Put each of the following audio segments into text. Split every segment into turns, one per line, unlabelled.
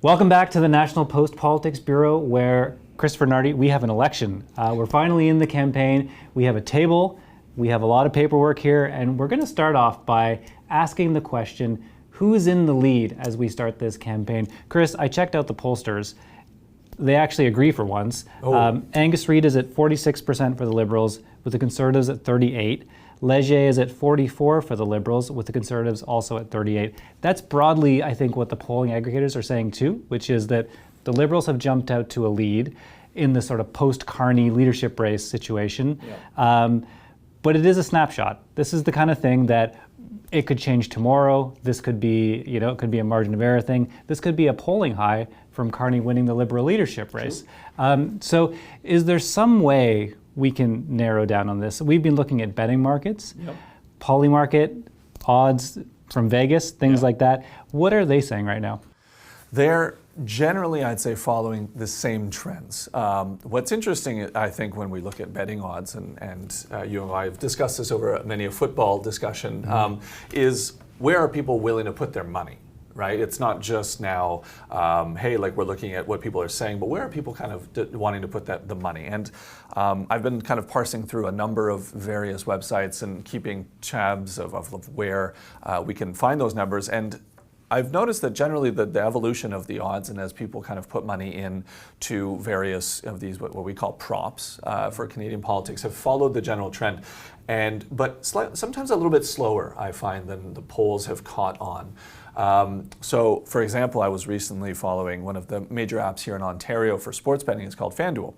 Welcome back to the National Post Politics Bureau, where Christopher Nardi, we have an election. We're finally in the campaign. We have a table. We have a lot of paperwork here, and we're going to start off by asking the question, who's in the lead as we start this campaign? Chris, I checked out the pollsters. They actually agree for once. Angus Reid is at 46% for the Liberals, with the Conservatives at 38%. Leger is at 44% for the Liberals, with the Conservatives also at 38%. That's broadly, I think, what the polling aggregators are saying too, which is that the Liberals have jumped out to a lead in this sort of post-Carney leadership race situation. Yeah. But it is a snapshot. This is the kind of thing that it could change tomorrow. This could be, it could be a margin of error thing. This could be a polling high from Carney winning the Liberal leadership race. So is there some way we can narrow down on this? We've been looking at betting markets, Polymarket, odds from Vegas, things like that. What are they saying right now?
They're generally, I'd say, following the same trends. What's interesting, I think, when we look at betting odds, and you and I have discussed this over many a football discussion, is where are people willing to put their money? Right? It's not just now, hey, like we're looking at what people are saying, but where are people kind of wanting to put the money? And I've been kind of parsing through a number of various websites and keeping tabs of where we can find those numbers. And I've noticed that generally the evolution of the odds, and as people kind of put money in to various of these what we call props for Canadian politics, have followed the general trend. But sometimes a little bit slower, I find, than the polls have caught on. So, for example, I was recently following one of the major apps here in Ontario for sports betting. It's called FanDuel.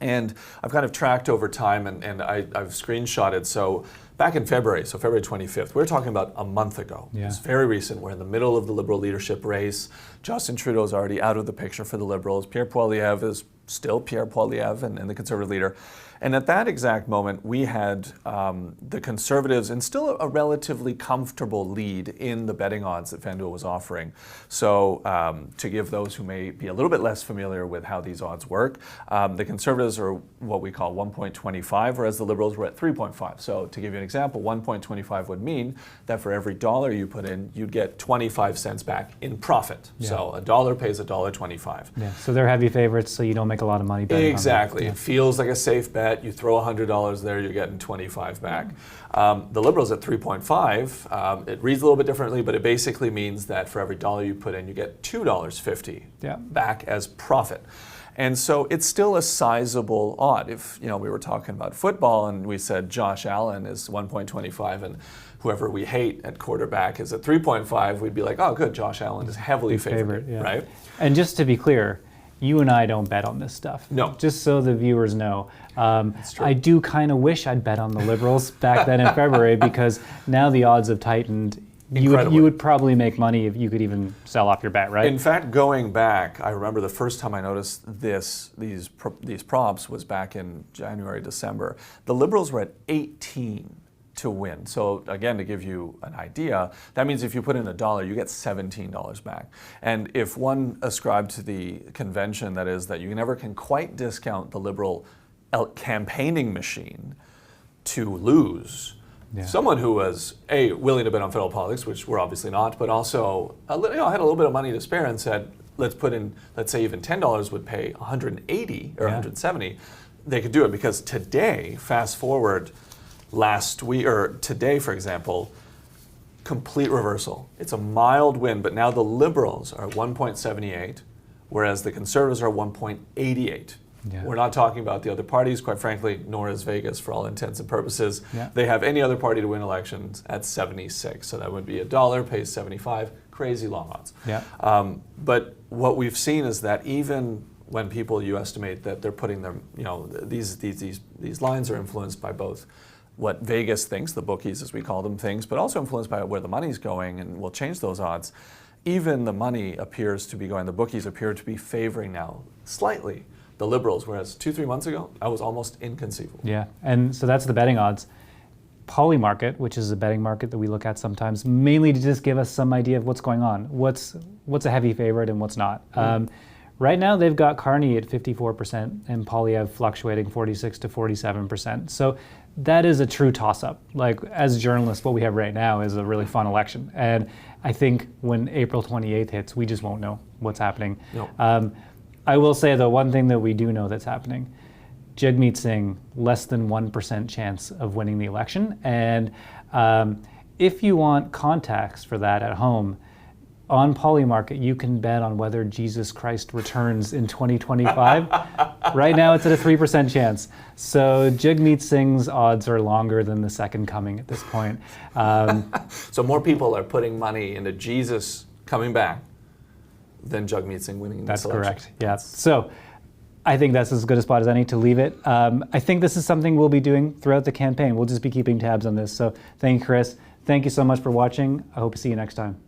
And I've kind of tracked over time, and I've screenshotted. So back in February, so February 25th, we're talking about a month ago. Yeah. It's very recent. We're in the middle of the Liberal leadership race. Justin Trudeau's already out of the picture for the Liberals. Pierre Poilievre is still Pierre Poilievre and the Conservative leader. And at that exact moment, we had the Conservatives in still a relatively comfortable lead in the betting odds that FanDuel was offering. So to give those who may be a little bit less familiar with how these odds work, the Conservatives are what we call 1.25, whereas the Liberals were at 3.5. So to give you an example, 1.25 would mean that for every dollar you put in, you'd get 25 cents back in profit. Yeah. So a dollar pays $1.25. Yeah.
So they're heavy favorites, so you don't make a lot of money betting
exactly.
on them.
It feels like a safe bet. You throw $100 there, you're getting 25 back. The Liberals at 3.5, it reads a little bit differently, but it basically means that for every dollar you put in, you get $2.50 back as profit. And so it's still a sizable odd. If we were talking about football and we said Josh Allen is 1.25 and whoever we hate at quarterback is at 3.5, we'd be like, oh, good, Josh Allen is heavily favored, right?
And just to be clear, you and I don't bet on this stuff.
No.
Just so the viewers know.
That's true.
I do kind of wish I'd bet on the Liberals back then in February, because now the odds have tightened. You would probably make money if you could even sell off your bet, right?
In fact, going back, I remember the first time I noticed these props was back in January, December. The Liberals were at 18 to win. So again, to give you an idea, that means if you put in $1, you get $17 back. And if one ascribed to the convention that is that you never can quite discount the Liberal campaigning machine to lose, someone who was willing to bet on federal politics, which we're obviously not, but also had a little bit of money to spare and said, let's put in, let's say even $10 would pay 180 or 170, they could do it. Because today, fast forward last week, or today, for example, complete reversal. It's a mild win, but now the Liberals are 1.78, whereas the Conservatives are 1.88. Yeah. We're not talking about the other parties, quite frankly, nor is Vegas for all intents and purposes. Yeah. They have any other party to win elections at 76. So that would be $1 pays 75, crazy long odds. Yeah. But what we've seen is that even when you estimate that they're putting them, these lines are influenced by both what Vegas thinks, the bookies as we call them, thinks, but also influenced by where the money's going, and will change those odds. Even the money appears to be going, the bookies appear to be favoring now slightly the Liberals, whereas 2-3 months ago, that was almost inconceivable.
Yeah, and so that's the betting odds. Polymarket, which is a betting market that we look at sometimes, mainly to just give us some idea of what's going on. What's a heavy favorite and what's not. Right now, they've got Carney at 54% and Poilievre fluctuating 46 to 47%. So that is a true toss-up. Like, as journalists, what we have right now is a really fun election. And I think when April 28th hits, we just won't know what's happening.
No.
I will say, the one thing that we do know that's happening, Jagmeet Singh, less than 1% chance of winning the election. And if you want context for that at home, on Polymarket, you can bet on whether Jesus Christ returns in 2025. Right now, it's at a 3% chance. So Jagmeet Singh's odds are longer than the second coming at this point.
So more people are putting money into Jesus coming back than Jagmeet Singh winning this election.
That's correct, yeah. So I think that's as good a spot as any to leave it. I think this is something we'll be doing throughout the campaign. We'll just be keeping tabs on this. So thank you, Chris. Thank you so much for watching. I hope to see you next time.